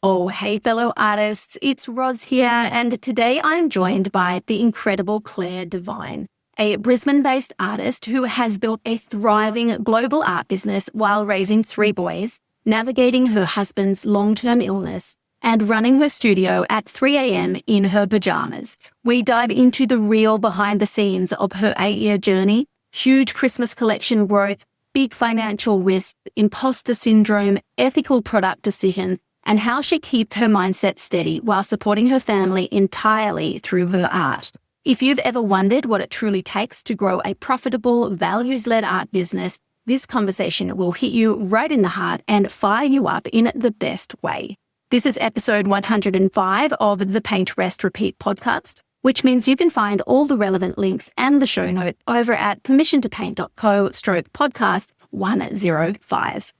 Oh, hey, fellow artists, it's Roz here, and today I'm joined by the incredible Claire Devine, a Brisbane-based artist who has built a thriving global art business while raising three boys, navigating her husband's long-term illness, and running her studio at 3 a.m. in her pyjamas. We dive into the real behind the scenes of her 8-year journey, huge Christmas collection growth, big financial risk, imposter syndrome, ethical product decisions, and how she keeps her mindset steady while supporting her family entirely through her art. If you've ever wondered what it truly takes to grow a profitable, values-led art business, this conversation will hit you right in the heart and fire you up in the best way. This is episode 105 of the Paint, Rest, Repeat podcast, which means you can find all the relevant links and the show notes over at permissiontopaint.co/podcast 105.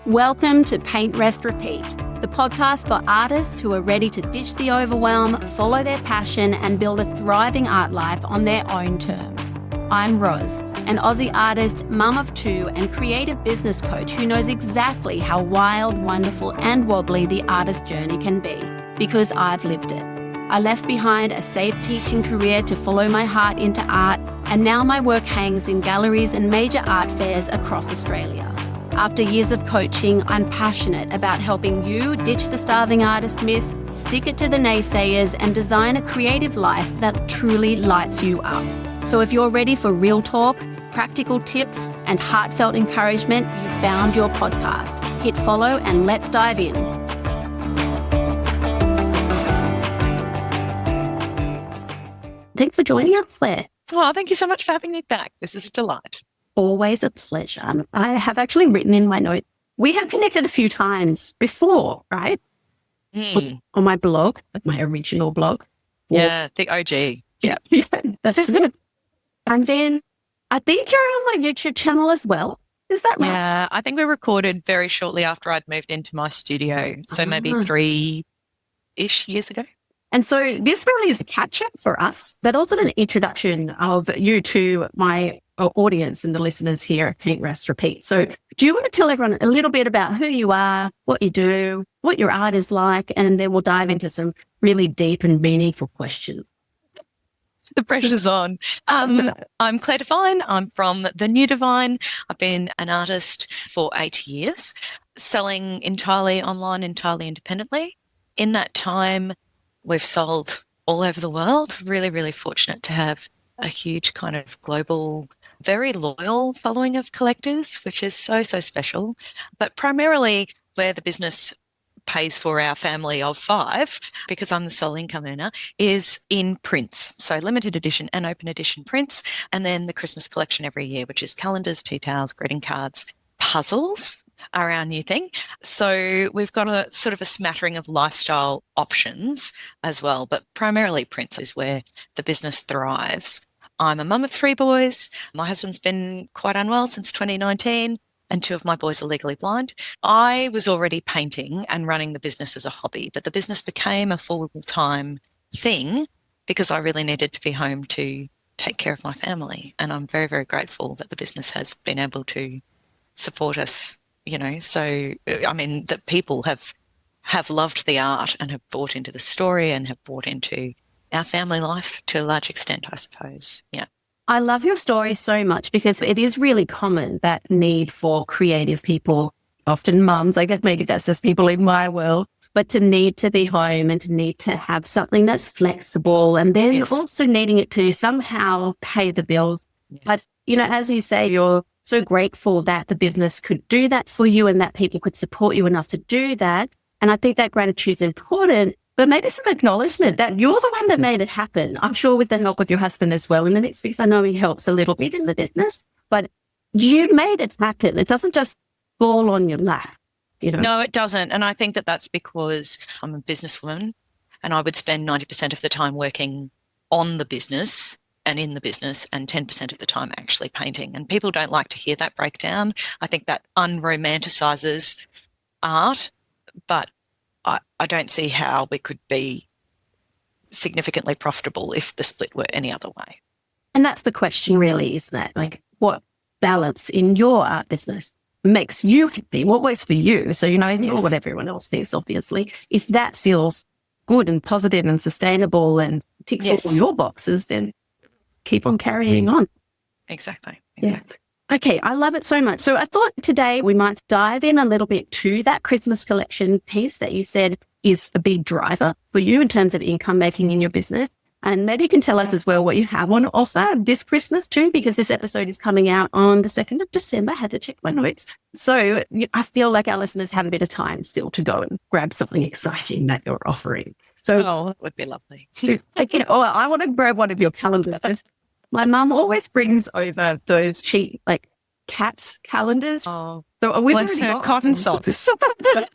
Welcome to Paint, Rest, Repeat, the podcast for artists who are ready to ditch the overwhelm, follow their passion, and build a thriving art life on their own terms. I'm Roz, an Aussie artist, mum of two, and creative business coach who knows exactly how wild, wonderful, and wobbly the artist journey can be, because I've lived it. I left behind a safe teaching career to follow my heart into art, and now my work hangs in galleries and major art fairs across Australia. After years of coaching, I'm passionate about helping you ditch the starving artist myth, stick it to the naysayers, and design a creative life that truly lights you up. So if you're ready for real talk, practical tips, and heartfelt encouragement, you found your podcast. Hit follow and let's dive in. Thanks for joining us, Claire. Oh, thank you so much for having me back. This is a delight. Always a pleasure. I have actually written in my notes, we have connected a few times before, right? On my blog, like my original blog. Yeah, the OG. Yeah, that's it. And then I think you're on my YouTube channel as well. Is that right? Yeah, I think we recorded very shortly after I'd moved into my studio. So maybe 3-ish years ago. And so this really is a catch-up for us, but also an introduction of you to my audience and the listeners here at Paint, Rest, Repeat. So do you want to tell everyone a little bit about who you are, what you do, what your art is like, and then we'll dive into some really deep and meaningful questions. The pressure's on. I'm Claire Devine. I'm from the new Devine. I've been an artist for 8 years, selling entirely online, entirely independently. In that time, we've sold all over the world. Really, really fortunate to have a huge kind of global, very loyal following of collectors, which is so, so special. But primarily where the business pays for our family of 5, because I'm the sole income earner, is in prints. So limited edition and open edition prints, and then the Christmas collection every year, which is calendars, tea towels, greeting cards. Puzzles are our new thing. So we've got a sort of a smattering of lifestyle options as well, but primarily prints is where the business thrives. I'm a mum of 3 boys. My husband's been quite unwell since 2019, and 2 of my boys are legally blind. I was already painting and running the business as a hobby, but the business became a full-time thing because I really needed to be home to take care of my family. And I'm very, very grateful that the business has been able to support us, So, I mean, that people have loved the art and have bought into the story and have bought into our family life to a large extent, I suppose. Yeah. I love your story so much because it is really common, that need for creative people, often mums, I guess maybe that's just people in my world, but to need to be home and to need to have something that's flexible and then also needing it to somehow pay the bills. Yes. But, as you say, you're so grateful that the business could do that for you and that people could support you enough to do that. And I think that gratitude is important. But maybe some acknowledgement that you're the one that made it happen. I'm sure with the help of your husband as well in the next weeks. I know he helps a little bit in the business, but you made it happen. It doesn't just fall on your lap, No, it doesn't. And I think that that's because I'm a businesswoman and I would spend 90% of the time working on the business and in the business and 10% of the time actually painting. And people don't like to hear that breakdown. I think that unromanticizes art, but I don't see how we could be significantly profitable if the split were any other way. And that's the question really, isn't it? Like, what balance in your art business makes you happy, what works for you. So, not Yes. what everyone else thinks, obviously. If that feels good and positive and sustainable and ticks all your boxes, then keep on carrying on. Exactly. Yeah. Okay, I love it so much. So I thought today we might dive in a little bit to that Christmas collection piece that you said is a big driver for you in terms of income making in your business. And maybe you can tell us as well what you have on offer this Christmas too, because this episode is coming out on the 2nd of December. I had to check my notes. So I feel like our listeners have a bit of time still to go and grab something exciting that you're offering. So, that would be lovely. I want to grab one of your calendars. My mum always brings over those cheap, like, cat calendars. Oh, so we've bless already her got cotton socks. it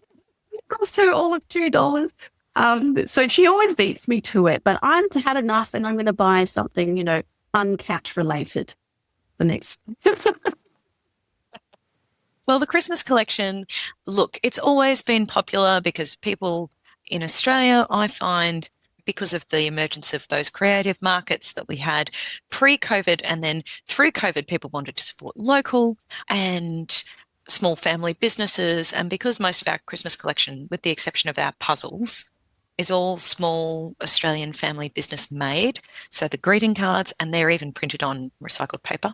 cost her all of $2. So she always beats me to it, but I've had enough and I'm going to buy something, uncat related the next. Well, the Christmas collection, look, it's always been popular because people in Australia, I find, because of the emergence of those creative markets that we had pre-COVID, and then through COVID, people wanted to support local and small family businesses. And because most of our Christmas collection, with the exception of our puzzles, is all small Australian family business made. So the greeting cards, and they're even printed on recycled paper,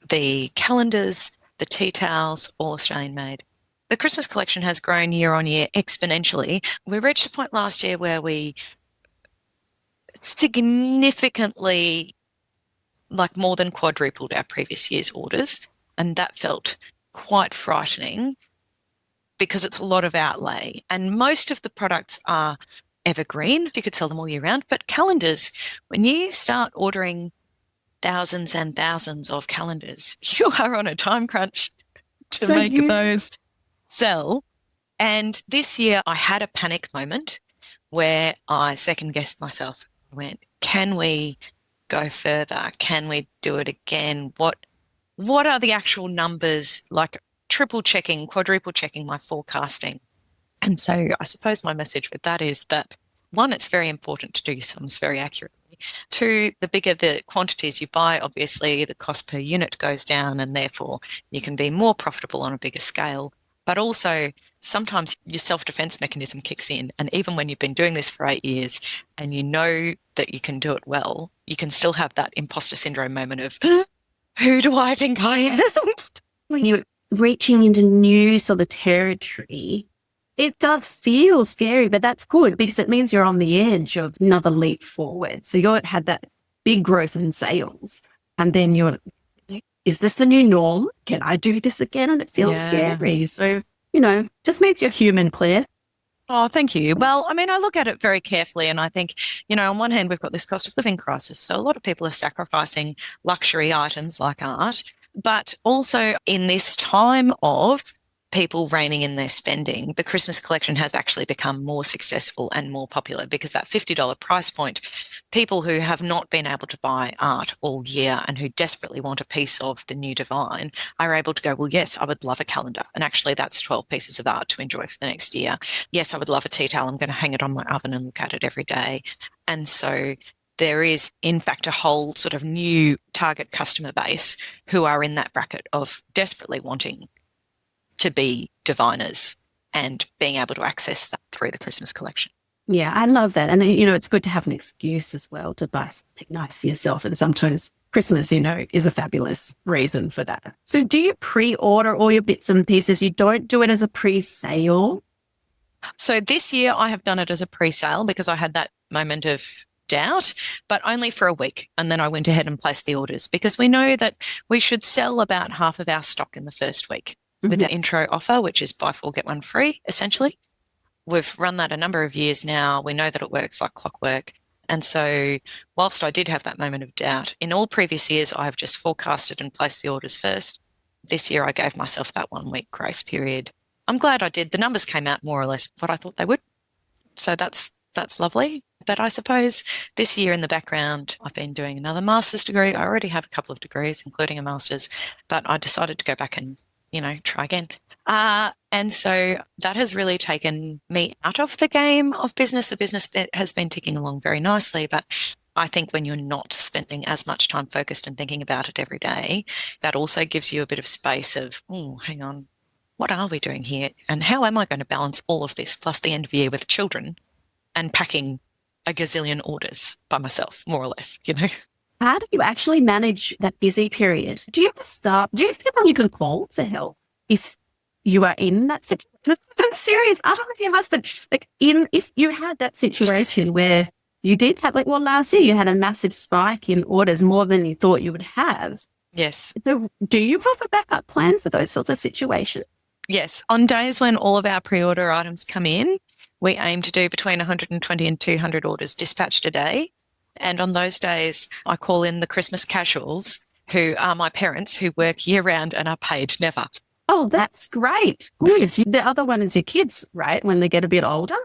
the calendars, the tea towels, all Australian made. The Christmas collection has grown year on year exponentially. We reached a point last year where we significantly, like, more than quadrupled our previous year's orders. And that felt quite frightening because it's a lot of outlay. And most of the products are evergreen. You could sell them all year round. But calendars, when you start ordering thousands and thousands of calendars, you are on a time crunch to make those sell. And this year I had a panic moment where I second guessed myself. I went, can we go further? Can we do it again? What are the actual numbers? Like, triple checking, quadruple checking my forecasting. And so I suppose my message with that is that, one, it's very important to do sums very accurately. Two, the bigger the quantities you buy, obviously the cost per unit goes down and therefore you can be more profitable on a bigger scale. But also sometimes your self-defense mechanism kicks in. And even when you've been doing this for 8 years and you know that you can do it well, you can still have that imposter syndrome moment of, who do I think I am? When you're reaching into new sort of territory, it does feel scary, but that's good because it means you're on the edge of another leap forward. So you had that big growth in sales and then you're, is this the new norm? Can I do this again? And it feels scary. So, just means you're human, Claire. Oh, thank you. Well, I mean, I look at it very carefully and I think, on one hand, we've got this cost of living crisis. So a lot of people are sacrificing luxury items like art, but also in this time of people reining in their spending, the Christmas collection has actually become more successful and more popular because that $50 price point, people who have not been able to buy art all year and who desperately want a piece of the new Devine are able to go, well, yes, I would love a calendar. And actually that's 12 pieces of art to enjoy for the next year. Yes, I would love a tea towel. I'm going to hang it on my oven and look at it every day. And so there is, in fact, a whole sort of new target customer base who are in that bracket of desperately wanting to be diviners and being able to access that through the Christmas collection. Yeah, I love that. And, it's good to have an excuse as well to buy something nice for yourself. And sometimes Christmas, is a fabulous reason for that. So do you pre-order all your bits and pieces? You don't do it as a pre-sale? So this year I have done it as a pre-sale because I had that moment of doubt, but only for a week. And then I went ahead and placed the orders because we know that we should sell about half of our stock in the first week with the intro offer, which is buy 4, get 1 free, essentially. We've run that a number of years now. We know that it works like clockwork. And so whilst I did have that moment of doubt, in all previous years, I've just forecasted and placed the orders first. This year, I gave myself that 1 week grace period. I'm glad I did. The numbers came out more or less what I thought they would. So that's lovely. But I suppose this year in the background, I've been doing another master's degree. I already have a couple of degrees, including a master's, but I decided to go back and try again. And so that has really taken me out of the game of business. The business bit has been ticking along very nicely, but I think when you're not spending as much time focused and thinking about it every day, that also gives you a bit of space of, oh, hang on, what are we doing here? And how am I going to balance all of this plus the end of the year with children and packing a gazillion orders by myself, more or less, you know? How do you actually manage that busy period? Do you feel like you can call to help if you are in that situation? I'm serious. I don't know if you must have, if you had that situation where you did have, last year you had a massive spike in orders, more than you thought you would have. Yes. So do you have a backup plan for those sorts of situations? Yes. On days when all of our pre-order items come in, we aim to do between 120 and 200 orders dispatched a day. And on those days, I call in the Christmas casuals, who are my parents, who work year-round and are paid never. Oh, that's great. Good. The other one is your kids, right, when they get a bit older?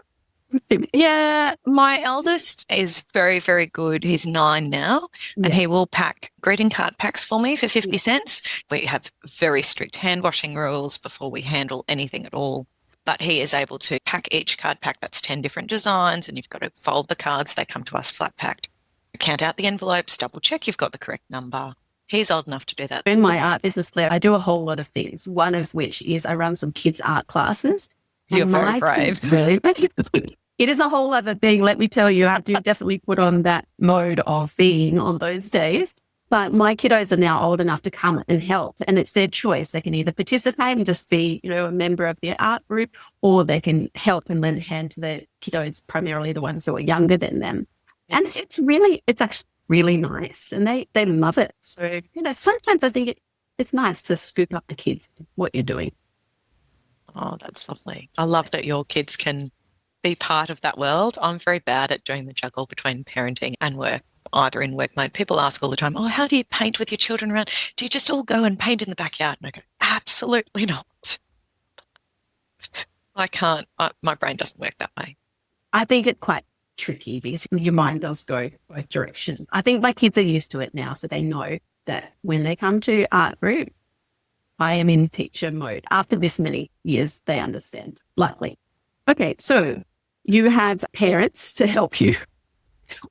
Yeah, my eldest is very, very good. He's 9 now, and he will pack greeting card packs for me for 50 cents. We have very strict hand washing rules before we handle anything at all. But he is able to pack each card pack. That's 10 different designs, and you've got to fold the cards. They come to us flat packed. Count out the envelopes, double check you've got the correct number. He's old enough to do that. In my art business, Claire, I do a whole lot of things. One of which is I run some kids' art classes. You're very brave. It is a whole other thing. Let me tell you, I have to definitely put on that mode of being on those days. But my kiddos are now old enough to come and help, and it's their choice. They can either participate and just be, a member of the art group, or they can help and lend a hand to the kiddos, primarily the ones who are younger than them. Yes. And it's actually really nice, and they love it. So, sometimes I think it's nice to scoop up the kids, what you're doing. Oh, that's lovely. I love that your kids can be part of that world. I'm very bad at doing the juggle between parenting and work, either in work mode. People ask all the time, how do you paint with your children around? Do you just all go and paint in the backyard? And I go, absolutely not. I can't. My brain doesn't work that way. I think it's quite tricky because your mind does go both directions. I think my kids are used to it now, so they know that when they come to art group, I am in teacher mode. After this many years, they understand, luckily. Okay, so you have parents to help you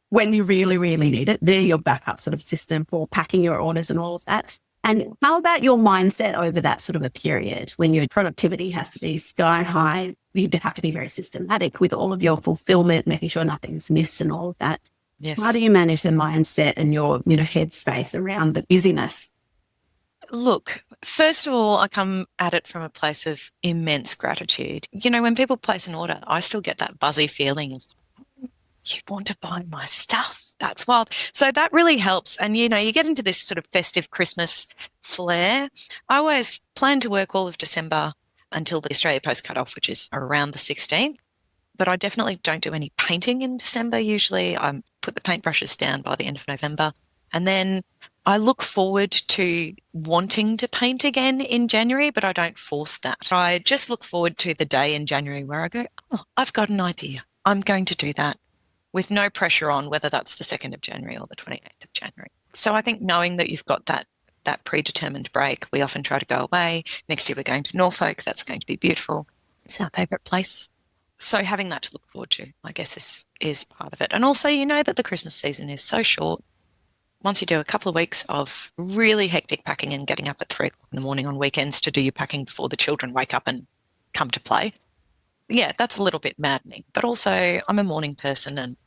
when you really, really need it. They're your backup sort of system for packing your orders and all of that. And how about your mindset over that sort of a period when your productivity has to be sky high? You have to be very systematic with all of your fulfillment, making sure nothing's missed and all of that. Yes. How do you manage the mindset and your headspace around the busyness? Look, first of all, I come at it from a place of immense gratitude. When people place an order, I still get that buzzy feeling of, you want to buy my stuff? That's wild. So that really helps. And, you get into this sort of festive Christmas flair. I always plan to work all of December until the Australia Post cut-off, which is around the 16th. But I definitely don't do any painting in December usually. I put the paintbrushes down by the end of November. And then I look forward to wanting to paint again in January, but I don't force that. I just look forward to the day in January where I go, I've got an idea. I'm going to do that with no pressure on whether that's the 2nd of January or the 28th of January. So I think knowing that you've got that predetermined break, we often try to go away. Next year we're going to Norfolk. That's going to be beautiful. It's our favourite place. So having that to look forward to, I guess, is part of it. And also, that the Christmas season is so short. Once you do a couple of weeks of really hectic packing and getting up at 3 o'clock in the morning on weekends to do your packing before the children wake up and come to play, yeah, that's a little bit maddening. But also, I'm a morning person and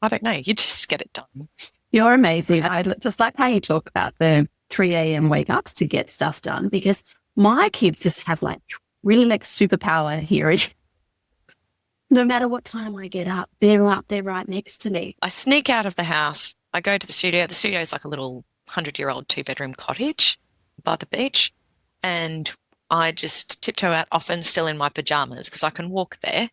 I don't know, you just get it done. You're amazing. I just like how you talk about the 3 a.m. wake-ups to get stuff done, because my kids just have really superpower hearing. No matter what time I get up, they're up there right next to me. I sneak out of the house. I go to the studio. The studio is like a little 100-year-old 2-bedroom cottage by the beach. And I just tiptoe out, often still in my pyjamas, because I can walk there.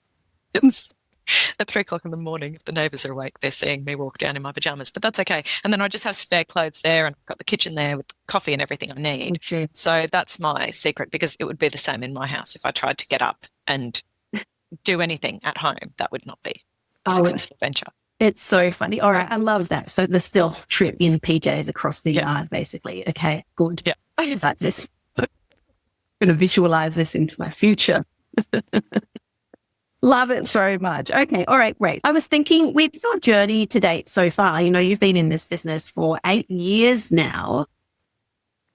At 3 o'clock in the morning, if the neighbours are awake, they're seeing me walk down in my pyjamas, but that's okay. And then I just have spare clothes there, and I've got the kitchen there with coffee and everything I need. Okay. So that's my secret, because it would be the same in my house. If I tried to get up and do anything at home, that would not be a successful venture. It's so funny. All right, I love that. So the stealth trip in PJs across the yard, basically. Okay, good. Yeah. I like this. I'm going to visualize this into my future. Love it so much. Okay. All right. Great. I was thinking, with your journey to date so far, you've been in this business for 8 years now.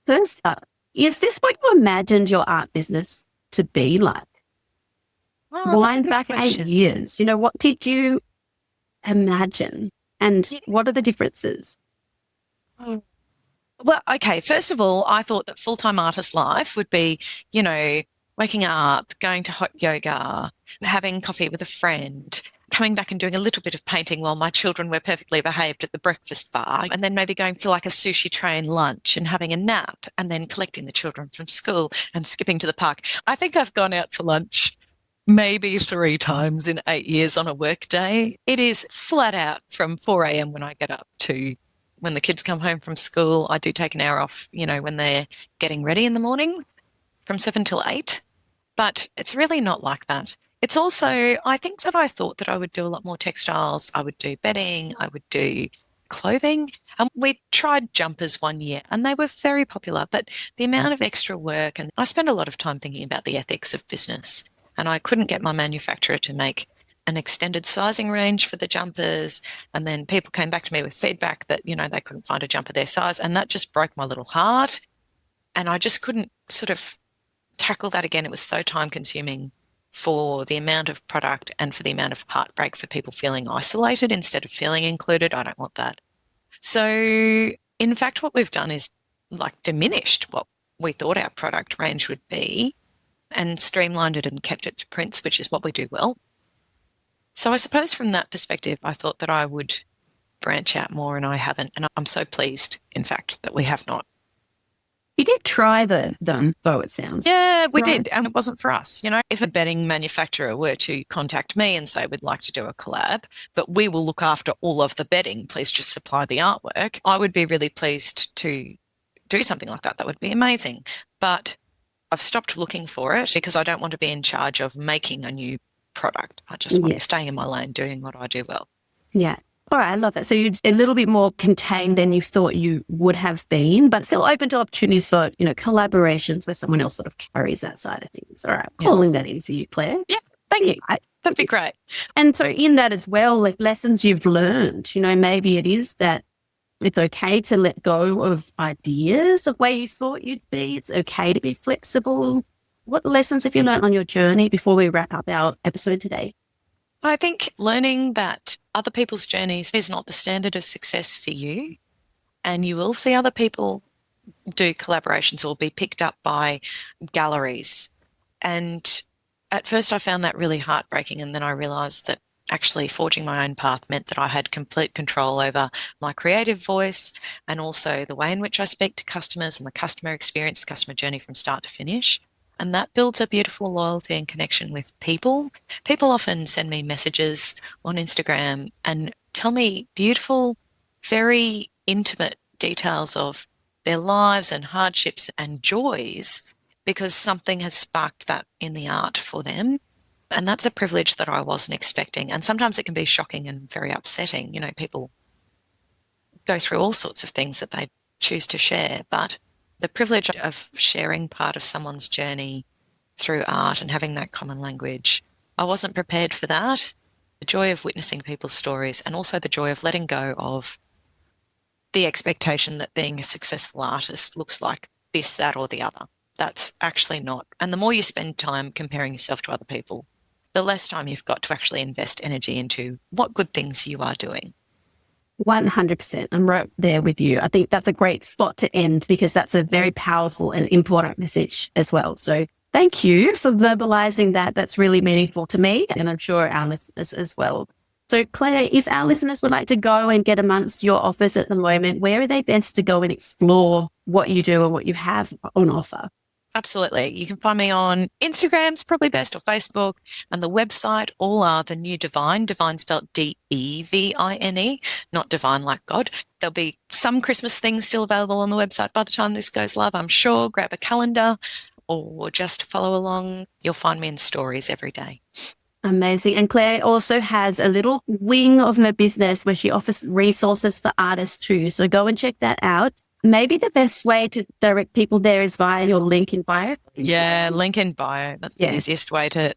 First up, Is this what you imagined your art business to be like? Oh, that's a Wind good back 8 question. years. What did you imagine? And what are the differences? Yeah. Well, okay, first of all, I thought that full-time artist life would be, you know, waking up, going to hot yoga, having coffee with a friend, coming back and doing a little bit of painting while my children were perfectly behaved at the breakfast bar, and then maybe going for like a sushi train lunch and having a nap, and then collecting the children from school and skipping to the park. I think I've gone out for lunch maybe 3 times in 8 years on a work day. It is flat out from 4 a.m. when I get up to when the kids come home from school. I do take an hour off, when they're getting ready in the morning from 7 till 8. But it's really not like that. It's also, I think that I thought that I would do a lot more textiles. I would do bedding. I would do clothing. And we tried jumpers one year and they were very popular, but the amount of extra work, and I spend a lot of time thinking about the ethics of business. And I couldn't get my manufacturer to make an extended sizing range for the jumpers. And then people came back to me with feedback that, they couldn't find a jumper their size. And that just broke my little heart. And I just couldn't sort of tackle that again. It was so time consuming for the amount of product and for the amount of heartbreak for people feeling isolated instead of feeling included. I don't want that. So, in fact, what we've done is like diminished what we thought our product range would be and streamlined it and kept it to prints, which is what we do well. So I suppose from that perspective, I thought that I would branch out more, and I haven't. And I'm so pleased, in fact, that we have not. You did try them, though, it sounds. Yeah, we did. And it wasn't for us. If a bedding manufacturer were to contact me and say, we'd like to do a collab, but we will look after all of the bedding, please just supply the artwork, I would be really pleased to do something like that. That would be amazing. But I've stopped looking for it because I don't want to be in charge of making a new product. I just want to stay in my lane doing what I do well. Yeah. All right, I love that. So you're a little bit more contained than you thought you would have been, but still open to opportunities for, collaborations where someone else sort of carries that side of things. All right, calling that in for you, Claire. Yeah, thank you. That'd be great. And so in that as well, like lessons you've learned, maybe it is that it's okay to let go of ideas of where you thought you'd be. It's okay to be flexible. What lessons have you learned on your journey before we wrap up our episode today? I think learning that other people's journeys is not the standard of success for you. And you will see other people do collaborations or be picked up by galleries. And at first I found that really heartbreaking. And then I realised that actually forging my own path meant that I had complete control over my creative voice and also the way in which I speak to customers and the customer experience, the customer journey from start to finish. And that builds a beautiful loyalty and connection with people. People often send me messages on Instagram and tell me beautiful, very intimate details of their lives and hardships and joys because something has sparked that in the art for them. And that's a privilege that I wasn't expecting. And sometimes it can be shocking and very upsetting. People go through all sorts of things that they choose to share, but the privilege of sharing part of someone's journey through art and having that common language, I wasn't prepared for that. The joy of witnessing people's stories and also the joy of letting go of the expectation that being a successful artist looks like this, that, or the other. That's actually not. And the more you spend time comparing yourself to other people, the less time you've got to actually invest energy into what good things you are doing. 100%. I'm right there with you. I think that's a great spot to end because that's a very powerful and important message as well. So thank you for verbalizing that. That's really meaningful to me and I'm sure our listeners as well. So Claire, if our listeners would like to go and get amongst your offers at the moment, where are they best to go and explore what you do and what you have on offer? Absolutely. You can find me on Instagram's probably best, or Facebook, and the website. All are the new Devine. Devine spelled Devine, not divine like God. There'll be some Christmas things still available on the website by the time this goes live, I'm sure. Grab a calendar or just follow along. You'll find me in stories every day. Amazing. And Claire also has a little wing of her business where she offers resources for artists too. So go and check that out. Maybe the best way to direct people there is via your link in bio. Yeah, link in bio. That's the easiest way to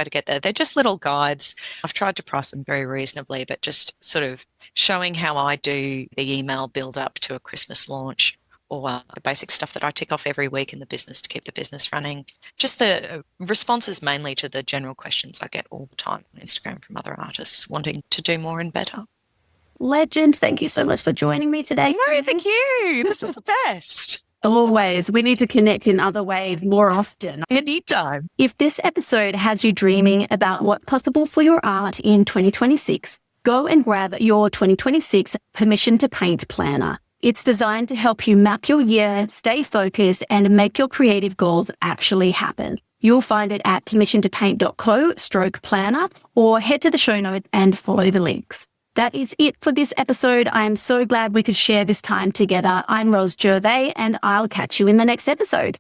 get there. They're just little guides. I've tried to price them very reasonably, but just sort of showing how I do the email build up to a Christmas launch or the basic stuff that I tick off every week in the business to keep the business running. Just the responses mainly to the general questions I get all the time on Instagram from other artists wanting to do more and better. Legend, thank you so much for joining me today. No, thank you. This is the best. Always. We need to connect in other ways more often. Anytime. If this episode has you dreaming about what's possible for your art in 2026, go and grab your 2026 Permission to Paint Planner. It's designed to help you map your year, stay focused, and make your creative goals actually happen. You'll find it at permissiontopaint.co/planner or head to the show notes and follow the links. That is it for this episode. I am so glad we could share this time together. I'm Ros Gervais, and I'll catch you in the next episode.